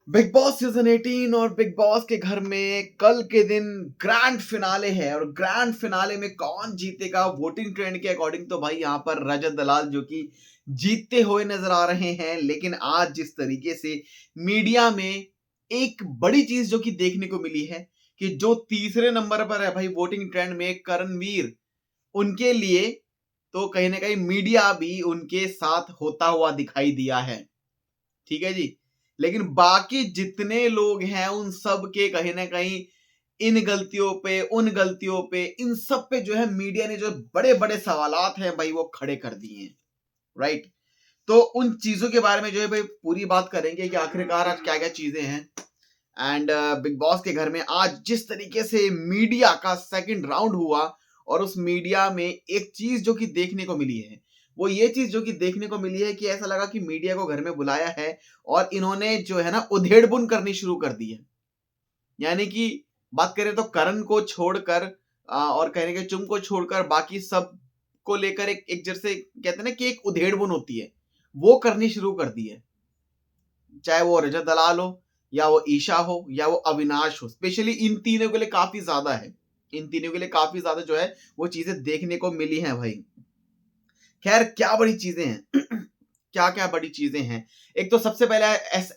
Big boss season 18 और big boss के घर में कल के दिन ग्रैंड फिनाले है। और ग्रैंड फिनाले में कौन जीतेगा वोटिंग ट्रेंड के अकॉर्डिंग तो भाई यहाँ पर रजत दलाल जो कि जीतते हुए नजर आ रहे हैं। लेकिन आज जिस तरीके से मीडिया में एक बड़ी चीज जो कि देखने को मिली है कि जो तीसरे नंबर पर है भाई वोटिंग ट्रेंड में करणवीर, उनके लिए तो कहीं ना कहीं मीडिया भी उनके साथ होता हुआ दिखाई दिया है। ठीक है जी। लेकिन बाकी जितने लोग हैं उन सब के कहीं ना कहीं इन गलतियों पे, उन गलतियों पे, इन सब पे जो है मीडिया ने जो बड़े बड़े सवालात हैं भाई वो खड़े कर दिए हैं। राइट। तो उन चीजों के बारे में जो है भाई पूरी बात करेंगे कि आखिरकार आज क्या क्या चीजें हैं। एंड बिग बॉस के घर में आज जिस तरीके से मीडिया का सेकंड राउंड हुआ और उस मीडिया में एक चीज जो कि देखने को मिली है, वो ये चीज जो कि देखने को मिली है कि ऐसा लगा कि मीडिया को घर में बुलाया है और इन्होंने जो है ना उधेड़बुन करनी शुरू कर दी है। यानी कि बात करें तो करण को छोड़कर और कहने के चुम को छोड़कर बाकी सब को लेकर एक जैसे कहते हैं ना कि एक उधेड़बुन होती है, वो करनी शुरू कर दी है। चाहे वो रजत दलाल हो या वो ईशा हो या वो अविनाश हो, स्पेशली इन तीनों के लिए काफी ज्यादा है। इन तीनों के लिए काफी ज्यादा जो है वो चीजें देखने को मिली हैं भाई। खैर क्या बड़ी चीजें हैं क्या क्या बड़ी चीजें हैं। एक तो सबसे पहले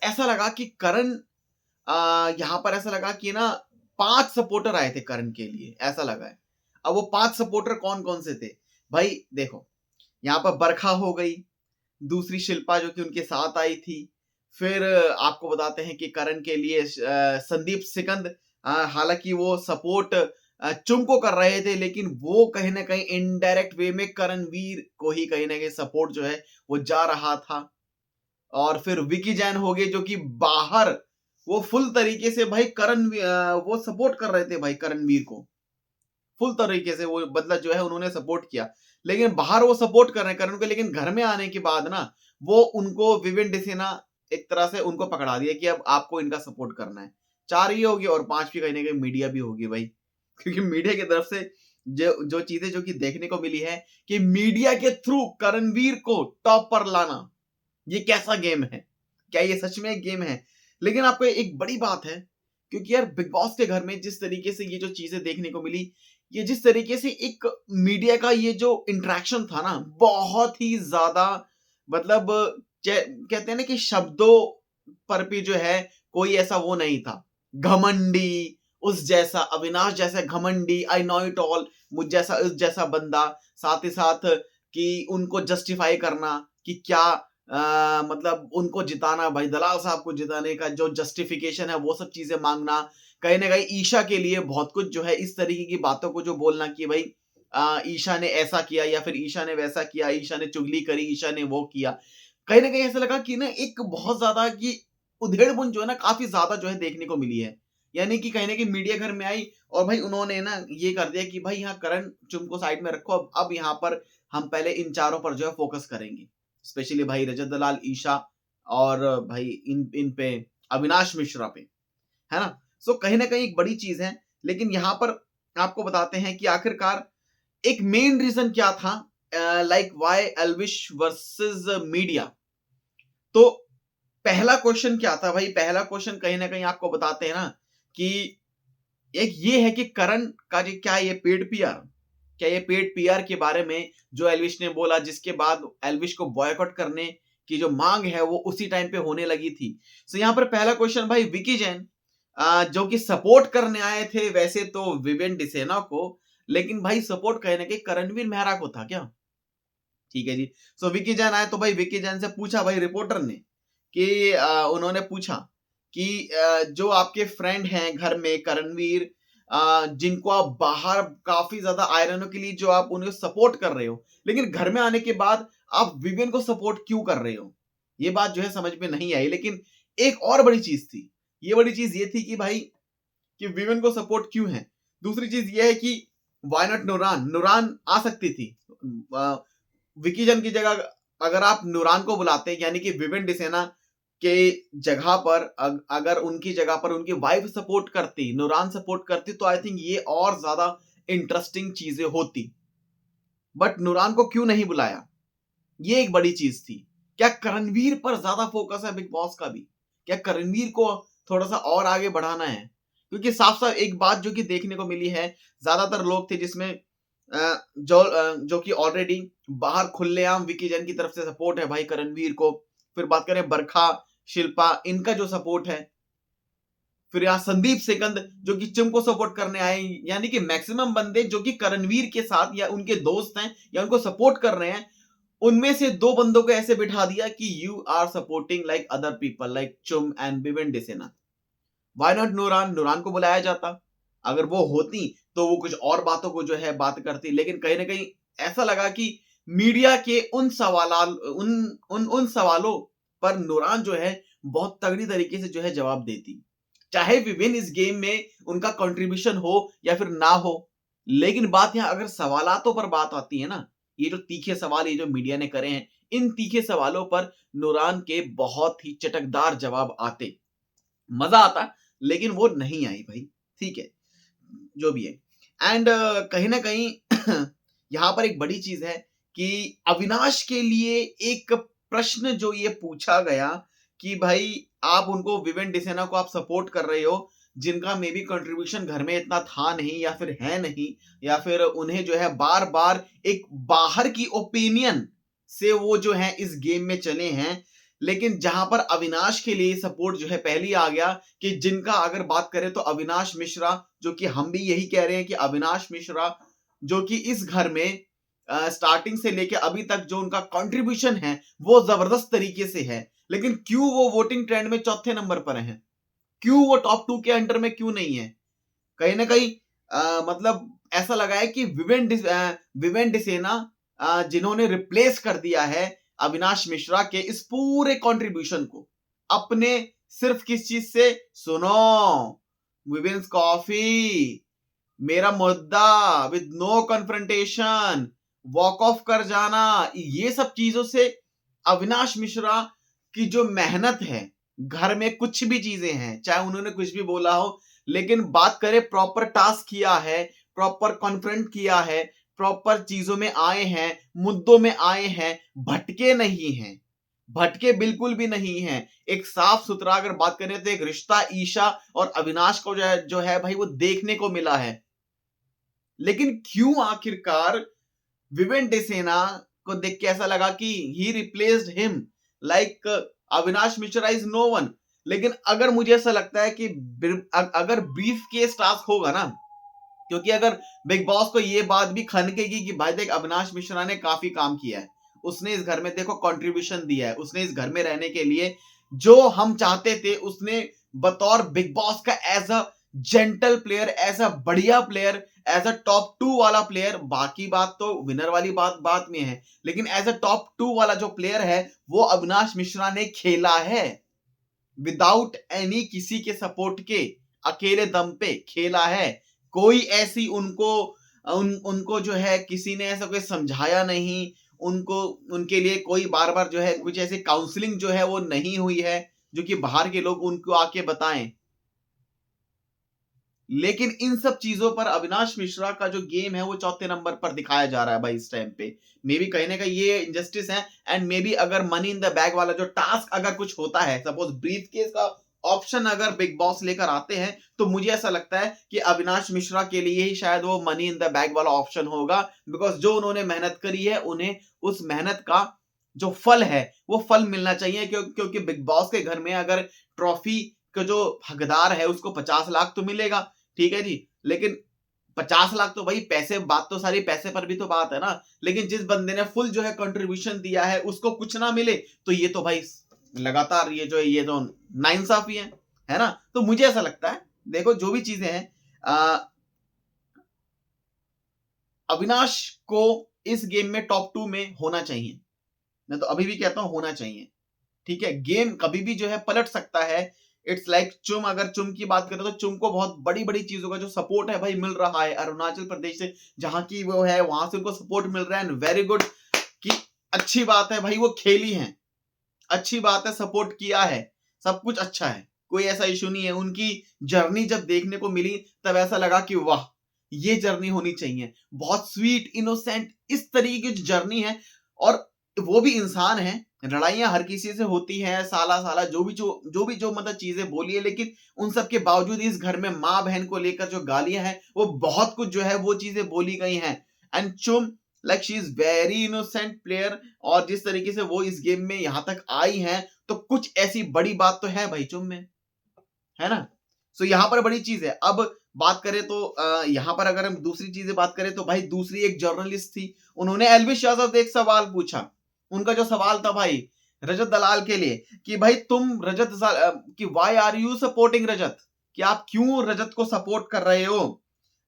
ऐसा लगा कि करण, यहाँ पर ऐसा लगा कि ना 5 सपोर्टर आए थे करण के लिए, ऐसा लगा है। अब वो 5 सपोर्टर कौन कौन से थे भाई? देखो, यहाँ पर बरखा हो गई, दूसरी शिल्पा जो कि उनके साथ आई थी। फिर आपको बताते हैं कि करण के लिए संदीप सिकंद, हालांकि वो सपोर्ट चुम को कर रहे थे लेकिन वो कहीं ना कहीं इनडायरेक्ट वे में करणवीर को ही कहीं ना कहीं सपोर्ट जो है वो जा रहा था। और फिर विकी जैन हो गए जो कि बाहर वो फुल तरीके से भाई वो सपोर्ट कर रहे थे भाई करणवीर को। फुल तरीके से वो बदला जो है उन्होंने सपोर्ट किया। लेकिन बाहर वो सपोर्ट कर रहे हैं करण को, लेकिन घर में आने के बाद ना वो उनको विविन डिसेना एक तरह से उनको पकड़ा दिया कि अब आपको इनका सपोर्ट करना है। 4 ही होगी और 5 भी कहीं ना कहीं मीडिया भी होगी भाई। क्योंकि मीडिया की तरफ से जो जो चीजें जो कि देखने को मिली है कि मीडिया के थ्रू करणवीर को टॉप पर लाना, ये कैसा गेम है? क्या ये सच में एक गेम है? लेकिन आपको एक बड़ी बात है, क्योंकि यार बिग बॉस के घर में जिस तरीके से ये जो चीजें देखने को मिली, ये जिस तरीके से एक मीडिया का ये जो इंटरेक्शन था ना, बहुत ही ज्यादा, मतलब कहते हैं ना कि शब्दों पर भी जो है कोई ऐसा वो नहीं था। घमंडी, उस जैसा अविनाश जैसा घमंडी, आई नो इट ऑल, मुझ जैसा उस जैसा बंदा, साथ ही साथ कि उनको जस्टिफाई करना कि क्या मतलब उनको जिताना, भाई दलाल साहब को जिताने का जो जस्टिफिकेशन है वो सब चीजें मांगना, कहीं ना कहीं ईशा के लिए बहुत कुछ जो है इस तरीके की बातों को जो बोलना कि भाई ईशा ने ऐसा किया या फिर ईशा ने वैसा किया, ईशा ने चुगली करी, ईशा ने वो किया। कहीं ना कहीं ऐसा लगा कि ना एक बहुत ज्यादा कि उधेड़बुन जो है ना काफी ज्यादा जो है देखने को मिली है। यानी कि कहीं ना कहीं मीडिया घर में आई और भाई उन्होंने ना ये कर दिया कि भाई यहाँ करण चुम को साइड में रखो, अब यहाँ पर हम पहले इन चारों पर जो है फोकस करेंगे। स्पेशली भाई रजत दलाल, ईशा और भाई इन इन पे अविनाश मिश्रा पे, है ना। सो कहीं ना कहीं एक बड़ी चीज है। लेकिन यहां पर आपको बताते हैं कि आखिरकार एक मेन रीजन क्या था, like why Elvish versus media. तो पहला क्वेश्चन क्या था भाई? पहला क्वेश्चन कहीं ना कहीं आपको बताते हैं ना कि एक ये है कि करण का ये क्या ये पेड पीआर, क्या ये पेड पीआर के बारे में जो एल्विश ने बोला, जिसके बाद एल्विश को बॉयकॉट करने की जो मांग है वो उसी टाइम पे होने लगी थी। सो यहाँ पर पहला क्वेश्चन भाई विकी जैन, जो कि सपोर्ट करने आए थे वैसे तो विवेन डिसेना को, लेकिन भाई सपोर्ट कहने के करणवीर मेहरा को था क्या? ठीक है जी। सो विकी जैन आए तो भाई विकी जैन से पूछा भाई रिपोर्टर ने कि उन्होंने पूछा कि जो आपके फ्रेंड हैं घर में करणवीर, जिनको आप बाहर काफी ज्यादा आयरनों के लिए जो आप उन्हें सपोर्ट कर रहे हो, लेकिन घर में आने के बाद आप विवियन को सपोर्ट क्यों कर रहे हो? ये बात जो है समझ में नहीं आई। लेकिन एक और बड़ी चीज थी, ये बड़ी चीज ये थी कि भाई कि विवियन को सपोर्ट क्यों है। दूसरी चीज ये है कि वाई नॉट नूरान, नूरान आ सकती थी विकी जन की जगह। अगर आप नूरान को बुलाते यानी कि विविन डिसेना के जगह पर, अगर उनकी जगह पर उनकी वाइफ सपोर्ट करती, नूरान सपोर्ट करती, तो आई थिंक ये और ज्यादा इंटरेस्टिंग चीजें होती। बट नूरान को क्यों नहीं बुलाया, ये एक बड़ी चीज थी। क्या करणवीर पर ज्यादा फोकस है बिग बॉस का भी? क्या करणवीर को थोड़ा सा और आगे बढ़ाना है? क्योंकि साफ साफ एक बात जो कि देखने को मिली है, ज्यादातर लोग थे जिसमें जो कि ऑलरेडी बाहर खुलेआम विकी जैन की तरफ से सपोर्ट है भाई करणवीर को। फिर बात करें बरखा, शिल्पा, इनका जो सपोर्ट है, फिर यहाँ संदीप सेकंद जो कि चिम को सपोर्ट करने आए, यानी कि मैक्सिमम बंदे जो कि करणवीर के साथ या उनके दोस्त हैं या उनको सपोर्ट कर रहे हैं, उनमें से 2 बंदों को ऐसे बिठा दिया कि you are supporting like other people like Chum and Vivian Dsena. Why not Nooran? Nooran को बुलाया जाता, अगर वो होती तो वो कुछ और बातों को जो है बात करती, लेकिन कहीं ना कहीं ऐसा लगा कि मीडिया के उन सवालों पर नूरान जो है बहुत तगड़ी तरीके से जो है जवाब देती, चाहे विविन इस गेम में उनका कंट्रीब्यूशन हो या फिर ना हो। लेकिन बात यहां अगर सवालातों पर बात आती है ना, ये जो तीखे सवाल ये जो मीडिया ने करे हैं, इन तीखे सवालों पर नूरान के बहुत ही चटकदार जवाब आते, मजा आता, लेकिन वो नहीं आई भाई। ठीक है, जो भी है। एंड कहीं ना कहीं यहां पर एक बड़ी चीज है कि अविनाश के लिए एक प्रश्न जो ये पूछा गया कि भाई आप उनको विवेन डिसेना को आप सपोर्ट कर रहे हो, जिनका मे बी कंट्रीब्यूशन घर में इतना था नहीं या फिर है नहीं, या फिर उन्हें जो है बार बार एक बाहर की ओपिनियन से वो जो है इस गेम में चले हैं। लेकिन जहां पर अविनाश के लिए सपोर्ट जो है पहले आ गया कि जिनका अगर बात करें तो अविनाश मिश्रा, जो कि हम भी यही कह रहे हैं कि अविनाश मिश्रा जो कि इस घर में स्टार्टिंग से लेके अभी तक जो उनका कंट्रीब्यूशन है वो जबरदस्त तरीके से है, लेकिन क्यों वो वोटिंग ट्रेंड में चौथे नंबर पर हैं? क्यों वो टॉप 2 के अंडर में क्यों नहीं है? कहीं ना कहीं मतलब ऐसा लगा है कि विवेन डिसेना जिन्होंने रिप्लेस कर दिया है अविनाश मिश्रा के इस पूरे कंट्रीब्यूशन को, अपने सिर्फ किस चीज से? सुनो, विवेन्स कॉफी, मेरा मुद्दा with no confrontation, walk off कर जाना, ये सब चीजों से अविनाश मिश्रा की जो मेहनत है, घर में कुछ भी चीजें हैं, चाहे उन्होंने कुछ भी बोला हो, लेकिन बात करें प्रॉपर टास्क किया है, प्रॉपर कॉन्फ्रंट किया है, प्रॉपर चीजों में आए हैं, मुद्दों में आए हैं, भटके नहीं हैं, भटके बिल्कुल भी नहीं हैं। एक साफ सुथरा अगर बात करें तो एक रिश्ता ईशा और अविनाश को जो है भाई वो देखने को मिला है। लेकिन क्यों आखिरकार विवेन डिसेना को देख के ऐसा लगा कि he replaced him like Avinash Mishra is no one. लेकिन अगर मुझे ऐसा लगता है कि अगर ब्रीफ केस टास्क होगा ना, क्योंकि अगर बिग बॉस को ये बात भी खनकेगी कि भाई देख अविनाश मिश्रा ने काफी काम किया है, उसने इस घर में देखो कंट्रीब्यूशन दिया है, उसने इस घर में रहने के लिए जो हम चाहते थे उसने बतौर बिग बॉस का as a gentle player, as a बढ़िया प्लेयर, एज अ टॉप 2 वाला प्लेयर, बाकी बात तो विनर वाली बात में है, लेकिन एज अ टॉप 2 वाला जो प्लेयर है वो अविनाश मिश्रा ने खेला है, विदाउट एनी किसी के सपोर्ट के, अकेले दम पे खेला है। कोई ऐसी उनको जो है किसी ने ऐसा कोई समझाया नहीं, उनको उनके लिए कोई बार बार जो है कुछ ऐसी काउंसलिंग जो है वो नहीं हुई है जो कि बाहर के लोग उनको आके बताएं। लेकिन इन सब चीजों पर अविनाश मिश्रा का जो गेम है वो चौथे नंबर पर दिखाया जा रहा है भाई इस टाइम पे। मे बी कहीं ना कहीं ये इनजस्टिस है, एंड मे बी अगर मनी इन द बैग वाला जो टास्क अगर कुछ होता है, सपोज ब्रीफ केस का ऑप्शन अगर बिग बॉस लेकर आते हैं, तो मुझे ऐसा लगता है कि अविनाश मिश्रा के लिए ही शायद वो मनी इन द बैग वाला ऑप्शन होगा, बिकॉज जो उन्होंने मेहनत करी है उन्हें उस मेहनत का जो फल है वो फल मिलना चाहिए। क्योंकि बिग बॉस के घर में अगर ट्रॉफी का जो हकदार है उसको 50 लाख तो मिलेगा, ठीक है जी, लेकिन 50 लाख तो भाई पैसे, बात तो सारी पैसे पर भी तो बात है ना। लेकिन जिस बंदे ने फुल जो है कंट्रीब्यूशन दिया है उसको कुछ ना मिले, तो ये तो भाई लगातार ये तो नाइंसाफी है ना। तो मुझे ऐसा लगता है, देखो जो भी चीजें हैं, अविनाश को इस गेम में टॉप 2 में होना चाहिए, मैं तो अभी भी कहता हूं होना चाहिए। ठीक है, गेम कभी भी जो है पलट सकता है। इट्स लाइक चुम, अगर चुम की बात करें तो चुम को बहुत बड़ी बड़ी चीजों का जो सपोर्ट है भाई मिल रहा है अरुणाचल प्रदेश से, जहां की वो है वहां से उनको सपोर्ट मिल रहा है, एंड वेरी गुड कि अच्छी बात है भाई वो खेली है, अच्छी बात है, सपोर्ट किया है, सब कुछ अच्छा है, कोई ऐसा इशू नहीं है। उनकी जर्नी जब देखने को मिली तब ऐसा लगा कि वाह ये जर्नी होनी चाहिए, बहुत स्वीट इनोसेंट इस तरीके की जर्नी है, और वो भी इंसान है, लड़ाइयां हर किसी से होती हैं, साला साला जो मतलब चीजें बोली है, लेकिन उन सब के बावजूद इस घर में माँ बहन को लेकर जो गालियां हैं वो बहुत कुछ जो है वो चीजें बोली गई हैं। एंड चुम like she is very innocent player, और जिस तरीके से वो इस गेम में यहां तक आई हैं तो कुछ ऐसी बड़ी बात तो है भाई चुम में, है ना। सो यहाँ पर बड़ी चीज है। अब बात करें तो यहाँ पर अगर हम दूसरी चीजें बात करें तो भाई दूसरी एक जर्नलिस्ट थी, उन्होंने एल्विश यादव से एक सवाल पूछा। उनका जो सवाल था भाई रजत दलाल के लिए कि भाई तुम कि वाई आर यू सपोर्टिंग रजत, कि आप क्यों रजत को सपोर्ट कर रहे हो,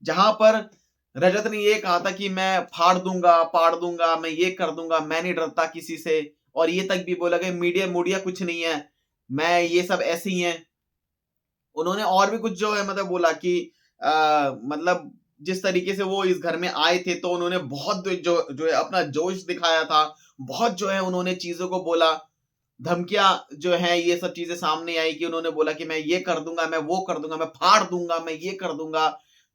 जहां पर रजत ने ये कहा था कि मैं फाड़ दूंगा पाड़ दूंगा, मैं ये कर दूंगा, मैं नहीं डरता किसी से, और ये तक भी बोला कि मीडिया मीडिया कुछ नहीं है, मैं ये सब ऐसे ही है। उन्होंने और भी कुछ जो है मतलब बोला कि मतलब जिस तरीके से वो इस घर में आए थे तो उन्होंने बहुत जो है अपना जोश दिखाया था, बहुत जो है उन्होंने चीजों को बोला, धमकियां जो है ये सब चीजें सामने आई कि उन्होंने बोला कि मैं ये कर दूंगा, मैं वो कर दूंगा, मैं फाड़ दूंगा, मैं ये कर दूंगा।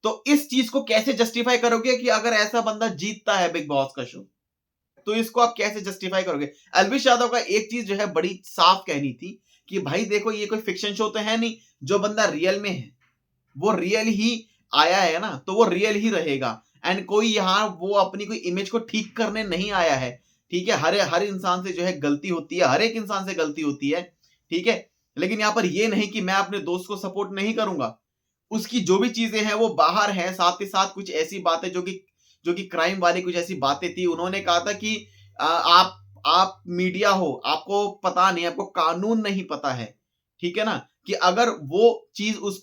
तो इस चीज को कैसे जस्टिफाई करोगे कि अगर ऐसा बंदा जीतता है बिग बॉस का शो, तो इसको आप कैसे जस्टिफाई करोगे। एल्विश यादव का एक चीज जो है बड़ी साफ कहनी थी कि भाई देखो ये कोई फिक्शन शो तो है नहीं, जो बंदा रियल में है वो रियल ही आया है ना, तो वो रियल ही रहेगा। एंड कोई यहाँ वो अपनी कोई इमेज को ठीक करने नहीं आया है, ठीक है। हर इंसान से जो है गलती होती है, हर एक इंसान से गलती होती है, ठीक है। लेकिन यहाँ पर ये नहीं कि मैं अपने दोस्त को सपोर्ट नहीं करूंगा, उसकी जो भी चीजें हैं वो बाहर है। साथ ही साथ कुछ ऐसी बातें जो कि क्राइम वाली कुछ ऐसी बातें थी, उन्होंने कहा था कि आप मीडिया हो, आपको पता नहीं, आपको कानून नहीं पता है, ठीक है ना, कि अगर वो चीज उस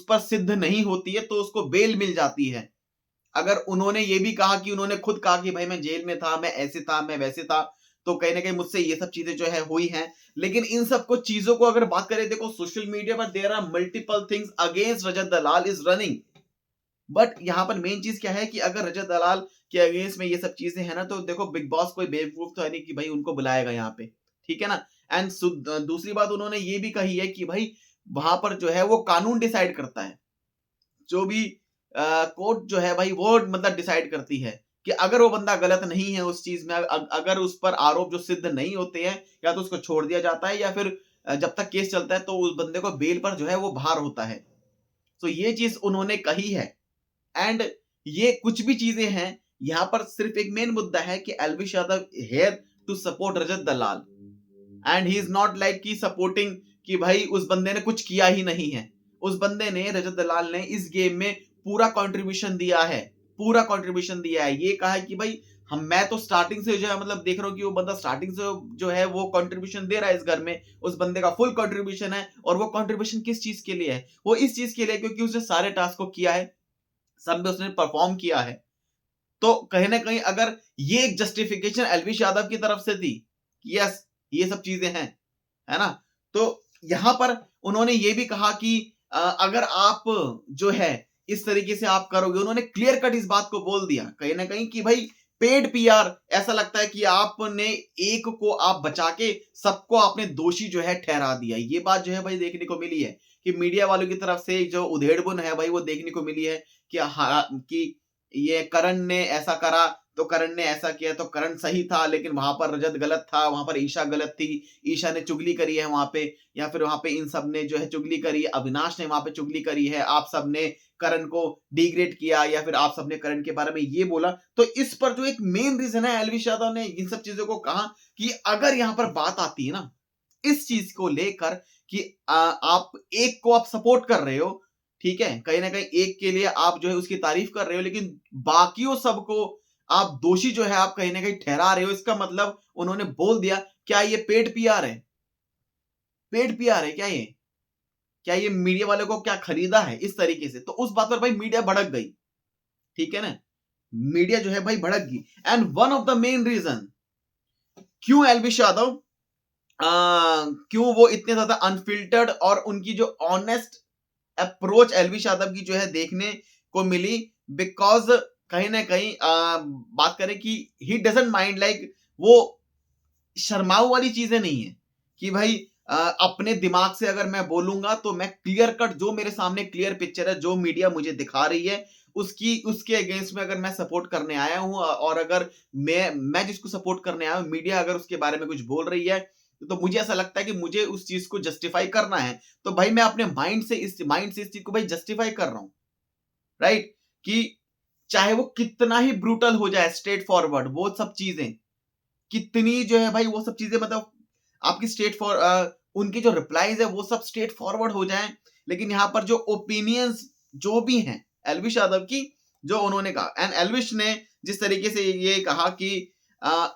पर सिद्ध नहीं होती है तो उसको बेल मिल जाती है। अगर उन्होंने ये भी कहा कि उन्होंने खुद कहा कि भाई मैं जेल में था, मैं ऐसे था, मैं वैसे था, तो कहीं ना कहीं मुझसे ये सब चीजें जो है हुई हैं। लेकिन इन सब को चीजों को अगर बात करें, देखो सोशल मीडिया पर there are multiple things against Rajat Dalal is running, but यहाँ पर मेन चीज क्या है कि अगर रजत दलाल के अगेंस्ट में ये सब चीजें हैं ना, तो देखो बिग बॉस कोई बेवकूफ तो है नहीं कि भाई उनको बुलाएगा यहाँ पे, ठीक है ना। एंड दूसरी बात उन्होंने ये भी कही है कि भाई वहां पर जो है वो कानून डिसाइड करता है, जो भी कोर्ट जो है भाई वो मतलब डिसाइड करती है कि अगर वो बंदा गलत नहीं है उस चीज में, अगर उस पर आरोप जो सिद्ध नहीं होते हैं, या तो उसको छोड़ दिया जाता है, या फिर जब तक केस चलता है तो उस बंदे को बेल पर जो है वो बाहर होता है। तो ये चीज उन्होंने कही है। एंड ये कुछ भी चीजें हैं, यहां पर सिर्फ एक मेन मुद्दा है कि Elvish Yadav here to support Rajat Dalal, and he is not like की सपोर्टिंग कि भाई उस बंदे ने कुछ किया ही नहीं है। उस बंदे ने, रजत दलाल ने इस गेम में पूरा कंट्रीब्यूशन दिया है, पूरा कंट्रीब्यूशन दिया है। ये कहा है कि भाई मैं तो स्टार्टिंग से जो है मतलब देख रहा हूँ कि वो बंदा स्टार्टिंग से जो है वो कंट्रीब्यूशन दे रहा है इस घर में, उस बंदे का फुल कंट्रीब्यूशन है। और वो कंट्रीब्यूशन किस चीज के लिए है, वो इस चीज के लिए क्योंकि उसने सारे टास्क को किया है, सब में उसने परफॉर्म किया है। तो कहीं ना कहीं अगर ये एक जस्टिफिकेशन एल्विश यादव की तरफ से थी कि यस ये सब चीजें हैं, है ना, तो यहां पर उन्होंने ये भी कहा कि अगर आप जो है इस तरीके से आप करोगे, उन्होंने क्लियर कट इस बात को बोल दिया कहीं ना कहीं कि भाई पेड पीआर, ऐसा लगता है कि आपने एक को आप बचा के सबको आपने दोषी जो है ठहरा दिया। ये बात जो है भाई देखने को मिली है कि मीडिया वालों की तरफ से जो उधेड़बुन है भाई वो देखने को मिली है कि कि ये करण ने ऐसा करा तो करण ने ऐसा किया तो करण सही था, लेकिन वहां पर रजत गलत था, वहां पर ईशा गलत थी, ईशा ने चुगली करी है वहां पे, या फिर वहां पे इन सब ने जो है चुगली करी है, अविनाश ने वहां पे चुगली करी है, आप सब ने करण को डिग्रेड किया, या फिर आप सब ने करण के बारे में ये बोला। तो इस पर जो एक मेन रीजन है, एल्विश यादव ने इन सब चीजों को कहा कि अगर यहाँ पर बात आती है ना इस चीज को लेकर कि आप एक को आप सपोर्ट कर रहे हो, ठीक है, कहीं ना कहीं एक के लिए आप जो है उसकी तारीफ कर रहे हो, लेकिन बाकियों सबको आप दोषी जो है आप कहीं ना कहीं ठहरा रहे हो, इसका मतलब उन्होंने बोल दिया क्या ये पेड पीआर है, पेड पीआर है क्या ये, क्या ये मीडिया वाले को क्या खरीदा है इस तरीके से। तो उस बात पर भाई मीडिया भड़क गई, ठीक है ना, मीडिया जो है भाई भड़क गई। And one of the main reason क्यों एल्विश यादव क्यों वो इतने ज्यादा अनफिल्टर्ड और उनकी जो ऑनेस्ट अप्रोच एल्विश यादव की जो है देखने को मिली, बिकॉज कहीं ना कहीं बात करें कि ही डजंट माइंड, लाइक वो शर्माऊ वाली चीजें नहीं है कि भाई अपने दिमाग से अगर मैं बोलूंगा तो मैं क्लियर कट, जो मेरे सामने क्लियर पिक्चर है, जो मीडिया मुझे दिखा रही है उसकी उसके अगेंस्ट में अगर मैं सपोर्ट करने आया हूं और अगर मैं जिसको सपोर्ट करने आया हूं, मीडिया अगर उसके बारे में कुछ बोल रही है, तो मुझे ऐसा लगता है कि मुझे उस चीज को जस्टिफाई करना है। तो भाई मैं अपने माइंड से इस चीज को भाई जस्टिफाई कर रहा हूं, राइट? कि चाहे वो कितना ही ब्रूटल हो जाए, स्ट्रेट फॉरवर्ड वो सब चीजें कितनी जो है भाई, वो सब चीजें मतलब आपकी उनके जो रिप्लाईज है वो सब स्ट्रेट फॉरवर्ड हो जाएं, लेकिन यहाँ पर जो ओपिनियंस जो भी हैं एल्विश यादव की, जो उन्होंने कहा, एंड एल्विश ने जिस तरीके से ये कहा कि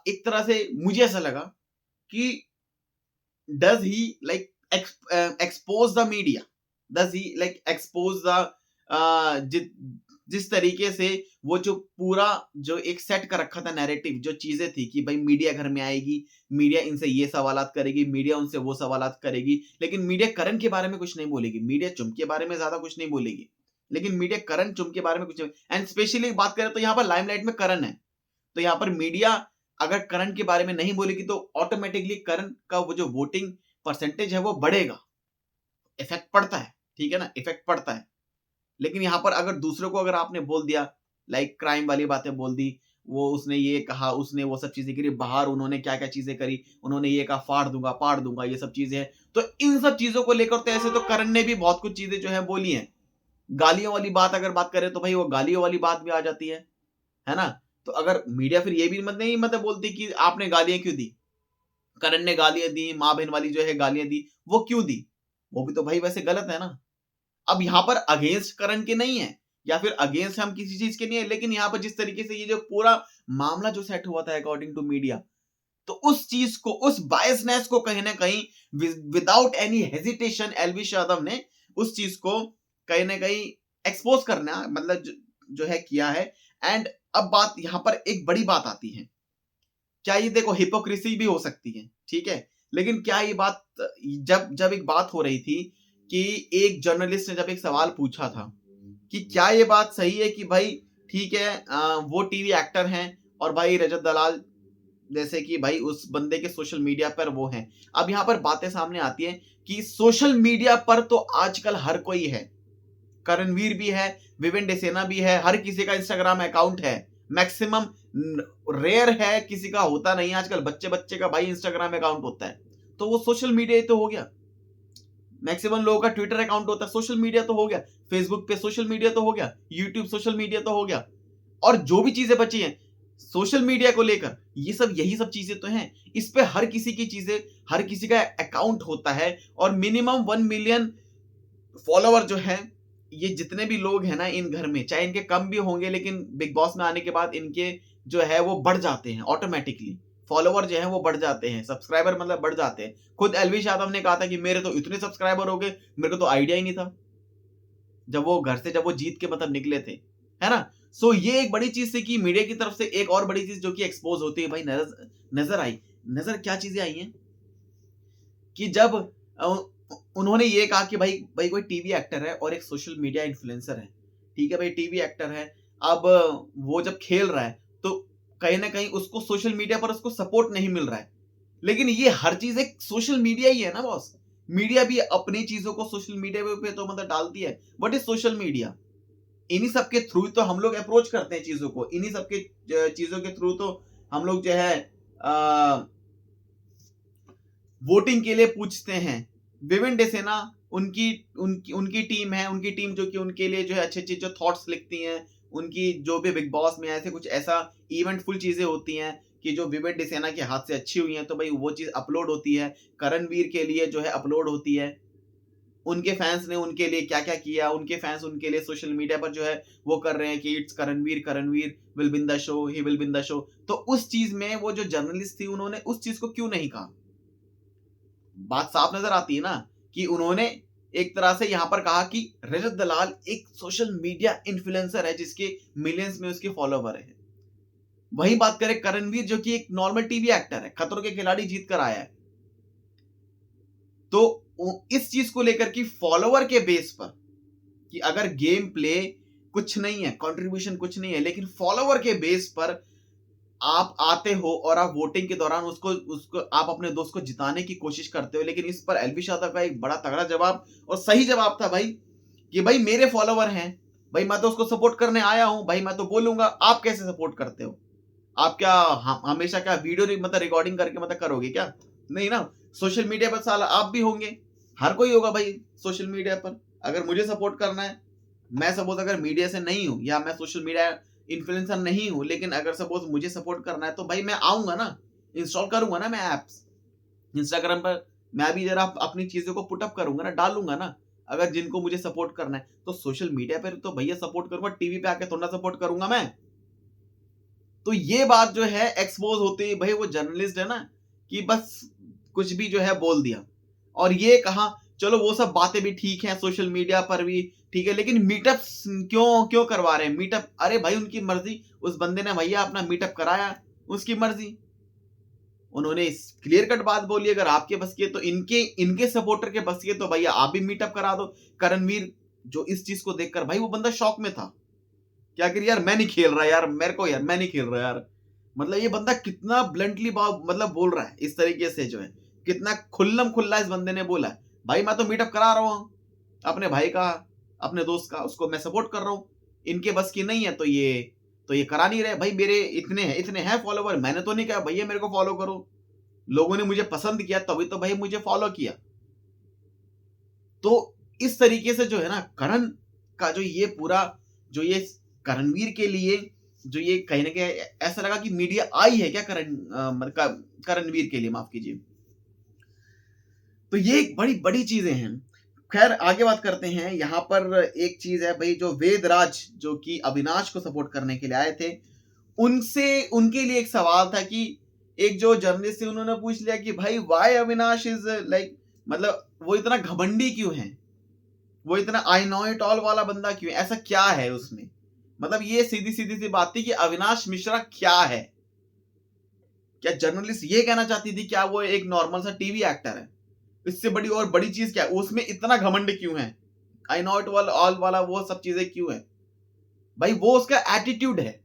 एक तरह से मुझे ऐसा लगा कि does he like expose the media, does he like expose the जिस तरीके से वो जो पूरा जो एक सेट कर रखा था नैरेटिव, जो चीजें थी कि भाई मीडिया घर में आएगी, मीडिया इनसे ये सवालात करेगी, मीडिया उनसे वो सवालात करेगी, लेकिन मीडिया करण के बारे में कुछ नहीं बोलेगी, मीडिया चुम के बारे में ज्यादा कुछ नहीं बोलेगी, लेकिन मीडिया करण चुम के बारे में कुछ नहीं। एंड स्पेशली बात करें तो यहाँ पर लाइमलाइट में करण है, तो यहाँ पर मीडिया अगर करण के बारे में नहीं बोलेगी तो ऑटोमेटिकली करण का वो जो वोटिंग परसेंटेज है वो बढ़ेगा, इफेक्ट पड़ता है, ठीक है ना, इफेक्ट पड़ता है। लेकिन यहाँ पर अगर दूसरों को अगर आपने बोल दिया, लाइक क्राइम वाली बातें बोल दी, वो उसने ये कहा, उसने वो सब चीजें करी, बाहर उन्होंने क्या क्या चीजें करी, उन्होंने ये कहा फाड़ दूंगा पाड़ दूंगा, ये सब चीजें हैं, तो इन सब चीजों को लेकर तो ऐसे तो करण ने भी बहुत कुछ चीजें जो है बोली हैं। गालियों वाली बात अगर बात करें तो भाई वो गालियों वाली बात भी आ जाती है ना? तो अगर मीडिया फिर ये भी नहीं मतलब बोलती कि आपने गालियां क्यों दी, करण ने गालियां दी, माँ बहन वाली जो है गालियां दी, वो क्यों दी, वो भी तो भाई वैसे गलत है ना। अब यहाँ पर अगेंस्ट करण के नहीं है या फिर अगेंस्ट हम किसी चीज के नहीं है, लेकिन यहाँ पर जिस तरीके से ये जो पूरा मामला जो सेट हुआ था अकॉर्डिंग टू मीडिया, तो उस चीज को, उस बायसनेस को कहीं ना कहीं without any hesitation Elvish Yadav ने उस चीज को कहीं ना कहीं एक्सपोज करना मतलब जो है किया है। एंड अब बात यहाँ पर एक बड़ी बात आती है, क्या ये देखो हिपोक्रेसी भी हो सकती है, ठीक है, लेकिन क्या ये बात जब जब एक बात हो रही थी कि एक जर्नलिस्ट ने जब एक सवाल पूछा था कि क्या ये बात सही है कि भाई ठीक है वो टीवी एक्टर हैं और भाई रजत दलाल जैसे कि भाई उस बंदे के सोशल मीडिया पर वो हैं। अब यहाँ पर बातें सामने आती हैं कि सोशल मीडिया पर तो आजकल हर कोई है, करणवीर भी है, विवेन डेसेना भी है, हर किसी का इंस्टाग्राम अकाउंट है, मैक्सिमम रेयर है किसी का होता नहीं, आजकल बच्चे बच्चे का भाई इंस्टाग्राम अकाउंट होता है, तो वो सोशल मीडिया तो हो गया। मैक्सिमम लोगों का ट्विटर अकाउंट होता है, सोशल मीडिया तो हो गया, फेसबुक पे सोशल मीडिया तो हो गया, यूट्यूब सोशल मीडिया तो हो गया, और जो भी चीजें बची हैं सोशल मीडिया को लेकर, ये सब यही सब चीजें तो हैं। इस पे हर किसी की चीजें, हर किसी का अकाउंट होता है, और मिनिमम 1 मिलियन फॉलोवर जो है, ये जितने भी लोग हैं ना इन घर में, चाहे इनके कम भी होंगे, लेकिन बिग बॉस में आने के बाद इनके जो है वो बढ़ जाते हैं ऑटोमेटिकली, फॉलोवर जो है वो बढ़ जाते हैं, सब्सक्राइबर मतलब बढ़ जाते हैं। खुद एल्विश यादव ने कहा था कि मेरे तो इतने सब्सक्राइबर हो गए, मेरे को तो आइडिया ही नहीं था, जब वो घर से जब वो जीत के मतलब निकले थे, है ना। सो ये एक बड़ी चीज थी कि मीडिया की तरफ से एक और बड़ी चीज जो कि एक्सपोज होती है भाई नजर आई। नजर क्या चीजें आई हैं कि जब उन्होंने ये कहा कि भाई भाई कोई टीवी एक्टर है और एक सोशल मीडिया इन्फ्लुएंसर है, ठीक है भाई टीवी एक्टर है, अब वो जब खेल रहा है तो कहीं ना कहीं उसको सोशल मीडिया पर उसको सपोर्ट नहीं मिल रहा है, लेकिन ये हर चीज एक सोशल मीडिया ही है ना बॉस। मीडिया भी अपनी चीजों को सोशल मीडिया पे तो मतलब डालती है, बट इज सोशल मीडिया, इन्हीं सब के थ्रू तो हम लोग अप्रोच करते हैं चीजों को, इन्हीं सब के चीजों के थ्रू तो हम लोग जो है वोटिंग के लिए पूछते हैं। विवेन डेसेना उनकी उनकी उनकी टीम है, उनकी टीम जो कि उनके लिए जो है अच्छे अच्छे जो थॉट्स लिखती हैं, उनकी जो भी बिग बॉस में ऐसे कुछ ऐसा इवेंटफुल चीजें होती हैं कि जो विवेन डेसेना के हाथ से अच्छी हुई हैं, तो भाई वो चीज अपलोड होती है, करणवीर के लिए जो है अपलोड होती है, उनके फैंस ने उनके लिए क्या क्या किया, उनके फैंस उनके लिए सोशल मीडिया पर जो है वो कर रहे हैं कि it's Karanveer, Karanveer will win the show, he will win the show. तो उस चीज में वो जो जर्नलिस्ट थी उन्होंने उस चीज को क्यों नहीं कहा, बात साफ नजर आती है ना कि उन्होंने एक तरह से यहां पर कहा कि रजत दलाल एक सोशल मीडिया इन्फ्लुएंसर है जिसके मिलियंस में उसके फॉलोवर है। वही बात करें करणवीर जो कि एक नॉर्मल टीवी एक्टर है, खतरों के खिलाड़ी जीत कर आया है, तो इस चीज को लेकर कि फॉलोवर के बेस पर कि अगर गेम प्ले कुछ नहीं है, कंट्रीब्यूशन कुछ नहीं है, लेकिन फॉलोवर के बेस पर आप आते हो और आप वोटिंग के दौरान उसको उसको आप अपने दोस्त को जिताने की कोशिश करते हो, लेकिन इस पर एल्विश यादव का एक बड़ा तगड़ा जवाब और सही जवाब था भाई कि भाई मेरे फॉलोवर हैं, भाई मैं तो उसको सपोर्ट करने आया हूं भाई, मैं तो बोलूंगा। आप कैसे सपोर्ट करते हो? आप क्या हमेशा क्या वीडियो मतलब रिकॉर्डिंग करके मतलब करोगे क्या? नहीं ना। सोशल मीडिया पर साला आप भी होंगे, हर कोई होगा भाई सोशल मीडिया पर। अगर मुझे सपोर्ट करना है, मैं सपोज अगर मीडिया से नहीं हूं या मैं सोशल मीडिया इन्फ्लुएंसर नहीं हूं, लेकिन अगर सपोज मुझे सपोर्ट करना है तो भाई मैं आऊंगा ना, इंस्टॉल करूंगा ना मैं ऐप्स। इंस्टाग्राम पर मैं भी जरा अपनी चीजों को पुटअप करूंगा ना, डालूंगा ना। अगर जिनको मुझे सपोर्ट करना है तो सोशल मीडिया पर तो भैया सपोर्ट करूंगा, टीवी पे आके थोड़ा सपोर्ट करूंगा मैं। तो ये बात जो है एक्सपोज होती है भाई, वो जर्नलिस्ट है ना कि बस कुछ भी जो है बोल दिया और ये कहा। चलो वो सब बातें भी ठीक है, सोशल मीडिया पर भी ठीक है, लेकिन मीटअप क्यों क्यों करवा रहे हैं मीटअप? अरे भाई उनकी मर्जी, उस बंदे ने भैया अपना मीटअप कराया, उसकी मर्जी। उन्होंने क्लियर कट बात बोली, अगर आपके बस की है तो इनके इनके सपोर्टर के बस की है तो भैया आप भी मीटअप करा दो। करणवीर जो इस चीज को देखकर भाई वो बंदा शॉक में था, क्या करिए यार, मैं नहीं खेल रहा यार, मेरे को यार मैं नहीं खेल रहा यार। मतलब ये बंदा कितना ब्लंटली मतलब बोल रहा है इस तरीके से, जो है कितना खुल्लम खुल्ला इस बंदे ने बोला है। भाई मैं तो मीटअप करा रहा हूँ अपने भाई का, अपने दोस्त का, उसको मैं सपोर्ट कर रहा हूँ। इनके बस की नहीं है तो ये करा नहीं रहे। भाई मेरे इतने हैं फॉलोवर, मैंने तो नहीं कहा भैया मेरे को फॉलो करो। लोगों ने मुझे पसंद किया तभी तो भाई मुझे फॉलो किया। तो इस तरीके से जो है ना करण का जो ये पूरा जो ये करणवीर के लिए जो ये कहीं ना कहीं ऐसा लगा कि मीडिया आई है क्या करणवीर के लिए, माफ कीजिए। तो ये एक बड़ी बड़ी चीजें हैं। खैर आगे बात करते हैं। यहाँ पर एक चीज है भाई, जो वेदराज जो कि अविनाश को सपोर्ट करने के लिए आए थे, उनसे उनके लिए एक सवाल था कि एक जो जर्नलिस्ट थे उन्होंने पूछ लिया कि भाई वाई अविनाश इज लाइक, मतलब वो इतना घमंडी क्यों है, वो इतना आई नो इट ऑल वाला बंदा क्यों है, ऐसा क्या है उसमें? मतलब ये सीधी सीधी सी बात थी कि अविनाश मिश्रा क्या है। क्या जर्नलिस्ट ये कहना चाहती थी क्या वो एक नॉर्मल सा टीवी एक्टर है? इससे बड़ी और बड़ी चीज क्या है, उसमें इतना घमंड क्यों है, आई नो इट ऑल वाला वो सब चीजें क्यों है? भाई वो उसका एटीट्यूड है,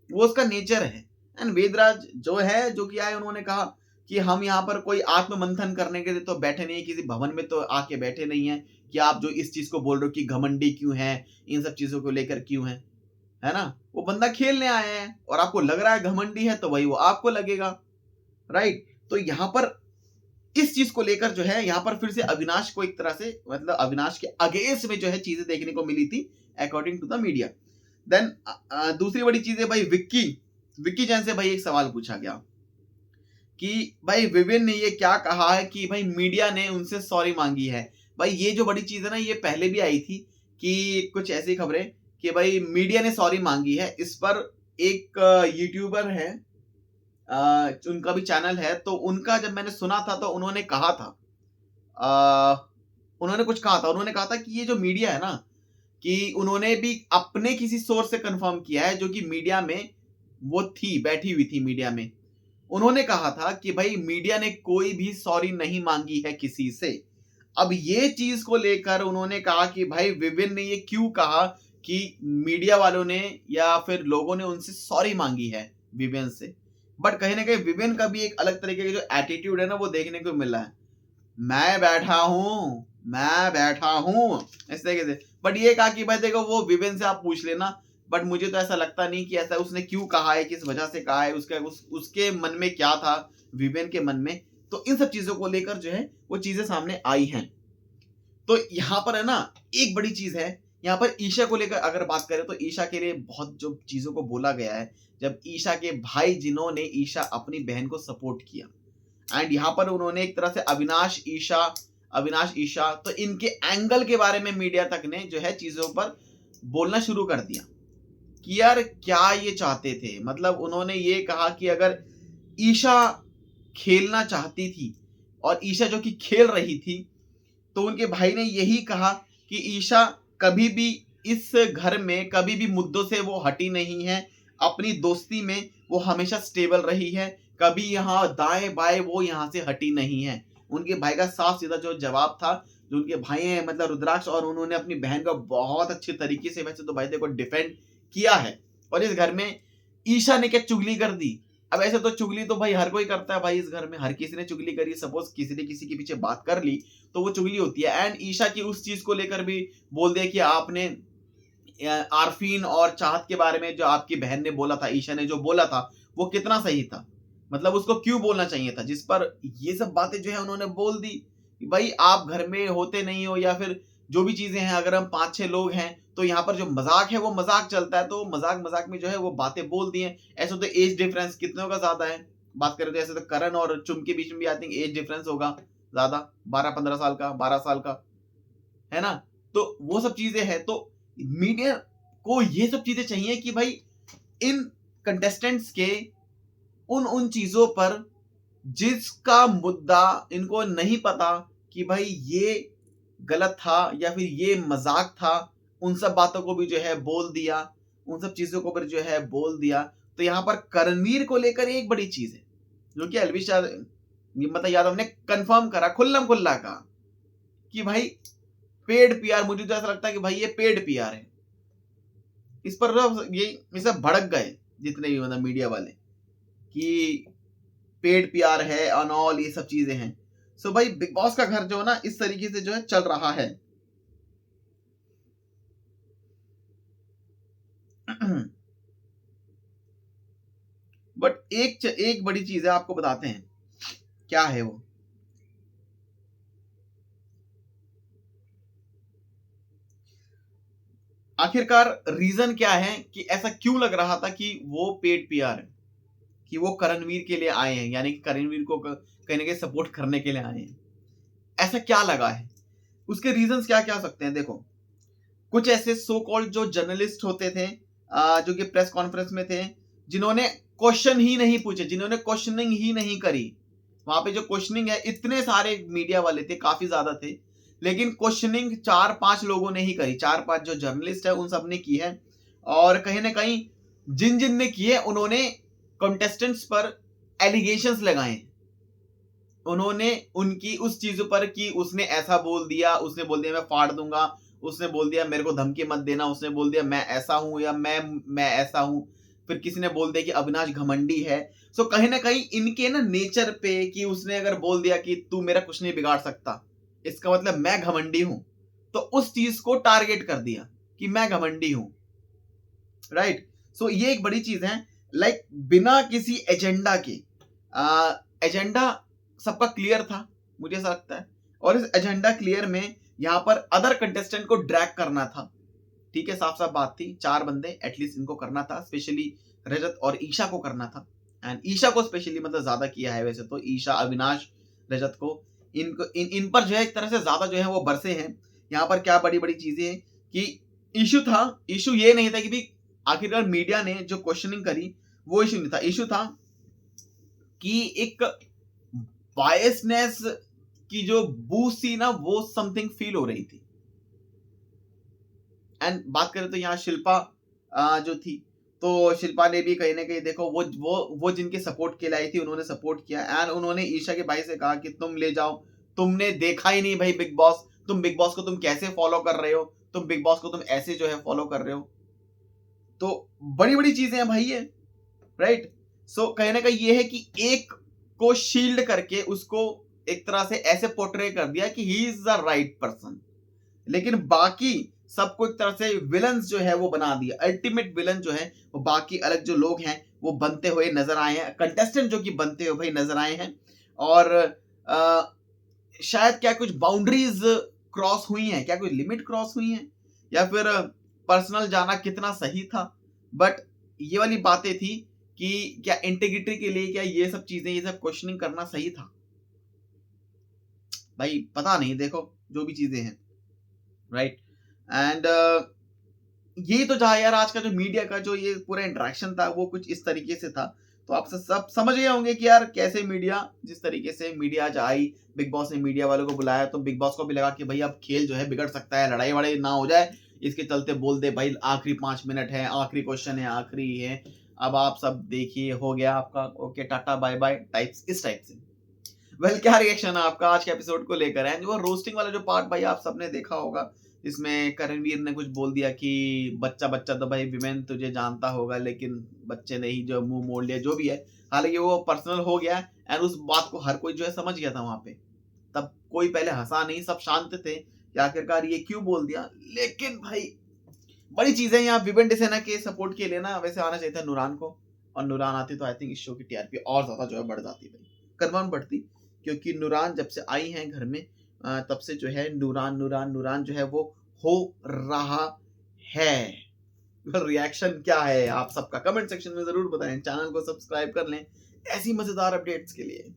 वो उसका नेचर है। एंड वेदराज जो है जो कि आए, उन्होंने कहा कि हम यहाँ पर कोई आत्म मंथन करने के लिए तो बैठे नहीं, किसी भवन में तो आके बैठे नहीं है कि आप जो इस चीज को बोल रहे हो कि घमंडी क्यों है, इन सब चीजों को लेकर क्यों है ना। वो बंदा खेलने आया है और आपको लग रहा है घमंडी है तो वही वो आपको लगेगा, राइट। तो यहाँ पर इस चीज को लेकर जो है यहाँ पर फिर से अविनाश को एक तरह से मतलब अविनाश के अगेंस्ट में जो है चीजें देखने को मिली थी according to the media. Then दूसरी बड़ी चीज है भाई, विक्की जैन से भाई एक सवाल पूछा गया कि भाई विवेन ने ये क्या कहा है कि भाई मीडिया ने उनसे सॉरी मांगी है। भाई ये जो बड़ी चीज है ना, ये पहले भी आई थी कि कुछ ऐसी खबरें कि भाई मीडिया ने सॉरी मांगी है। इस पर एक यूट्यूबर है, उनका भी चैनल है, तो उनका जब मैंने सुना था तो उन्होंने कहा था उन्होंने कुछ कहा था, उन्होंने कहा था कि ये जो मीडिया है ना, कि उन्होंने भी अपने किसी सोर्स से कंफर्म किया है जो कि मीडिया में वो थी, बैठी हुई थी मीडिया में। उन्होंने कहा था कि भाई मीडिया ने कोई भी सॉरी नहीं मांगी है किसी से। अब ये चीज को लेकर उन्होंने कहा कि भाई विवेन ने ये क्यों कहा कि मीडिया वालों ने या फिर लोगों ने उनसे सॉरी मांगी है विवेन से। बट कहीं ना कहीं विवेन का भी एक अलग तरीके का जो एटीट्यूड है ना वो देखने को मिला है, मैं बैठा हूं इस तरीके से। बट ये कहा कि भाई देखो वो विवेन से आप पूछ लेना, बट मुझे तो ऐसा लगता नहीं कि ऐसा उसने क्यों कहा है, किस वजह से कहा है, उसके मन में क्या था, विवेन के मन में। तो इन सब चीजों को लेकर जो है वो चीजें सामने आई हैं। तो यहाँ पर है ना एक बड़ी चीज है, यहाँ पर ईशा को लेकर अगर बात करें तो ईशा के लिए बहुत जो चीजों को बोला गया है, जब ईशा के भाई जिन्होंने ईशा अपनी बहन को सपोर्ट किया, एंड यहाँ पर उन्होंने एक तरह से अविनाश ईशा तो इनके एंगल के बारे में मीडिया तक ने जो है चीजों पर बोलना शुरू कर दिया कि यार क्या ये चाहते थे। मतलब उन्होंने ये कहा कि अगर ईशा खेलना चाहती थी और ईशा जो कि खेल रही थी, तो उनके भाई ने यही कहा कि ईशा कभी भी इस घर में कभी भी मुद्दों से वो हटी नहीं है, अपनी दोस्ती में वो हमेशा स्टेबल रही है, कभी यहाँ दाएं बाएं वो यहाँ से हटी नहीं है। उनके भाई का साफ सीधा जो जवाब था, जो उनके भाई हैं मतलब रुद्राक्ष, और उन्होंने अपनी बहन का बहुत अच्छे तरीके से वैसे तो भाई देखो डिफेंड किया है। और इस घर में ईशा ने क्या चुगली कर दी? अब ऐसे तो चुगली तो भाई हर कोई करता है भाई, इस घर में हर किसी ने चुगली करी। सपोज किसी ने किसी के पीछे बात कर ली तो वो चुगली होती है। एंड ईशा की उस चीज को लेकर भी बोल दिया कि आपने आरफीन और चाहत के बारे में जो आपकी बहन ने बोला था, ईशा ने जो बोला था, वो कितना सही था, मतलब उसको क्यों बोलना चाहिए था, जिस पर ये सब बातें जो है उन्होंने बोल दी कि भाई आप घर में होते नहीं हो, या फिर जो भी चीजें हैं, अगर हम 5-6 लोग हैं तो यहाँ पर जो मजाक है वो मजाक चलता है, तो मजाक मजाक में जो है वो बातें बोल दी हैं। ऐसे तो एज डिफरेंस कितनों का ज्यादा है, बात करें तो ऐसे तो करण और चुम के बीच में भी आई थिंक एज डिफरेंस होगा ज्यादा, 12-15 साल का, 12 साल का, है ना। तो वो सब चीजें हैं, तो मीडिया को ये सब चीजें चाहिए कि भाई इन कंटेस्टेंट्स के उन चीजों पर जिसका मुद्दा इनको नहीं पता कि भाई ये गलत था या फिर ये मजाक था, उन सब बातों को भी जो है बोल दिया, उन सब चीजों को भी जो है बोल दिया। तो यहाँ पर करणवीर को लेकर एक बड़ी चीज है जो कि अलविश मतलब यादव ने कंफर्म करा, खुल्लम खुल्ला कहा कि भाई पेड पीआर, मुझे तो ऐसा लगता है कि भाई ये पेड पीआर है। इस पर ये सब भड़क गए जितने भी मतलब मीडिया वाले कि पेड पीआर है और ऑल ये सब चीजें हैं। सो भाई बिग बॉस का घर जो है ना इस तरीके से जो है चल रहा है। बट एक बड़ी चीज है, आपको बताते हैं क्या है वो। आखिरकार रीजन क्या है कि ऐसा क्यों लग रहा था कि वो पेड पीआर है, कि वो करणवीर के लिए आए हैं, यानी कि करणवीर को कहीं ना कहीं सपोर्ट करने के लिए आए हैं। ऐसा क्या लगा है, उसके रीजंस क्या क्या हो सकते हैं। देखो, कुछ ऐसे सो कॉल्ड जो जर्नलिस्ट होते थे, जो कि प्रेस कॉन्फ्रेंस में थे, जिन्होंने क्वेश्चन ही नहीं पूछे, जिन्होंने क्वेश्चनिंग ही नहीं करी। वहां पे जो क्वेश्चनिंग है, इतने सारे मीडिया वाले थे, काफी ज्यादा थे, लेकिन क्वेश्चनिंग 4-5 लोगों ने ही करी, 4-5 जो जर्नलिस्ट है उन सब ने की है। और कहीं ना कहीं जिन जिन ने किए उन्होंने कंटेस्टेंट्स पर एलिगेशंस लगाए, उन्होंने उनकी उस चीजों पर कि उसने ऐसा बोल दिया, उसने बोल दिया मैं फाड़ दूंगा, उसने बोल दिया मेरे को धमकी मत देना, उसने बोल दिया मैं ऐसा हूं या मैं ऐसा हूं, फिर किसी ने बोल दिया कि अविनाश घमंडी है। सो कहीं ना कहीं इनके ना नेचर पे कि उसने अगर बोल दिया कि तू मेरा कुछ नहीं बिगाड़ सकता, इसका मतलब मैं घमंडी हूं, तो उस चीज को टारगेट कर दिया कि मैं घमंडी हूं, राइट। सो ये एक बड़ी चीज है, लाइक बिना किसी एजेंडा के, एजेंडा सबका क्लियर था मुझे ऐसा लगता है, और इस एजेंडा क्लियर में यहाँ पर अदर कंटेस्टेंट को ड्रैग करना था। ठीक है, साफ साफ बात थी, 4 बंदे एटलीस्ट इनको करना था, स्पेशली रजत और ईशा को करना था। एंड ईशा को स्पेशली मतलब ज्यादा किया है, वैसे तो ईशा, अविनाश, रजत को, इनको इन पर जो है एक तरह से ज्यादा जो है वो बरसे हैं। यहाँ पर क्या बड़ी बड़ी चीजें हैं कि इशू था, इशू ये नहीं था कि भी आखिरकार मीडिया ने जो क्वेश्चनिंग करी वो इशू नहीं था, इशू था कि एक बायसनेस की जो बूस्ट थी ना, वो समथिंग फील हो रही थी। एंड बात करें तो यहाँ शिल्पा जो थी, तो शिल्पा ने भी कहीं ना कहीं देखो वो जिनके सपोर्ट के लिए आई थी उन्होंने सपोर्ट किया, एंड उन्होंने ईशा के भाई से कहा कि तुम ले जाओ, तुमने देखा ही नहीं भाई बिग बॉस, तुम बिग बॉस को तुम कैसे फॉलो कर रहे हो, तुम बिग बॉस को तुम ऐसे जो है फॉलो कर रहे हो। तो बड़ी बड़ी चीजें हैं भाई ये, राइट। सो कहीं ना कहीं ये है कि एक को शील्ड करके उसको एक तरह से ऐसे पोर्ट्रे कर दिया कि he is the right person, लेकिन बाकी सबको एक तरह से विलन्स जो है वो बना दिया। अल्टीमेट विलन जो है वो बाकी अलग जो लोग हैं वो बनते हुए नजर आए हैं, कंटेस्टेंट जो कि बनते हुए भाई नजर आए हैं। और शायद क्या कुछ बाउंड्रीज क्रॉस हुई हैं, क्या कोई लिमिट क्रॉस हुई है, या फिर पर्सनल जाना कितना सही था। बट ये वाली बातें थी कि क्या इंटीग्रिटी के लिए क्या ये सब चीजें, ये सब क्वेश्चनिंग करना सही था भाई, पता नहीं, देखो जो भी चीजें हैं, राइट। एंड ये तो जहा यार आज का जो मीडिया का जो ये पूरा इंटरेक्शन था वो कुछ इस तरीके से था। तो आप सब समझ गए होंगे कि यार कैसे मीडिया, जिस तरीके से मीडिया आज आई, बिग बॉस ने मीडिया वालों को बुलाया, तो बिग बॉस को भी लगा कि भाई अब खेल जो है बिगड़ सकता है, लड़ाई वड़ाई ना हो जाए, इसके चलते बोल दे भाई आखिरी 5 मिनट है, आखिरी क्वेश्चन है, आखिरी है, अब आप सब देखिए, हो गया आपका, okay tata bye bye types, इस टाइप से। वेल क्या रिएक्शन है आपका आज के एपिसोड को लेकर है? वो रोस्टिंग वाला जो पार्ट भाई आप सबने देखा होगा, इसमें करणवीर ने कुछ बोल दिया कि बच्चा बच्चा तो भाई विमेन तुझे जानता होगा, लेकिन बच्चे ने ही जो मुंह मोड़ लिया, जो भी है, हालांकि वो पर्सनल हो गया। एंड उस बात को हर कोई जो है समझ गया था वहां पे, तब कोई पहले हंसा नहीं, सब शांत थे कि आखिरकार ये क्यों बोल दिया। लेकिन भाई बड़ी चीज है यहाँ विवेन डिसेना के सपोर्ट के लिए ना, वैसे आना चाहिए था नूरान को, और नूरान आती तो आई थिंक इस शो की टीआरपी और ज्यादा जो है बढ़ जाती भाई, कंफर्म बढ़ती, क्योंकि नूरान जब से आई है घर में तब से जो है नूरान नूरान नूरान जो है वो हो रहा है। रिएक्शन क्या है आप सबका कमेंट सेक्शन में जरूर बताएं, चैनल को सब्सक्राइब कर लें ऐसी मजेदार अपडेट्स के लिए।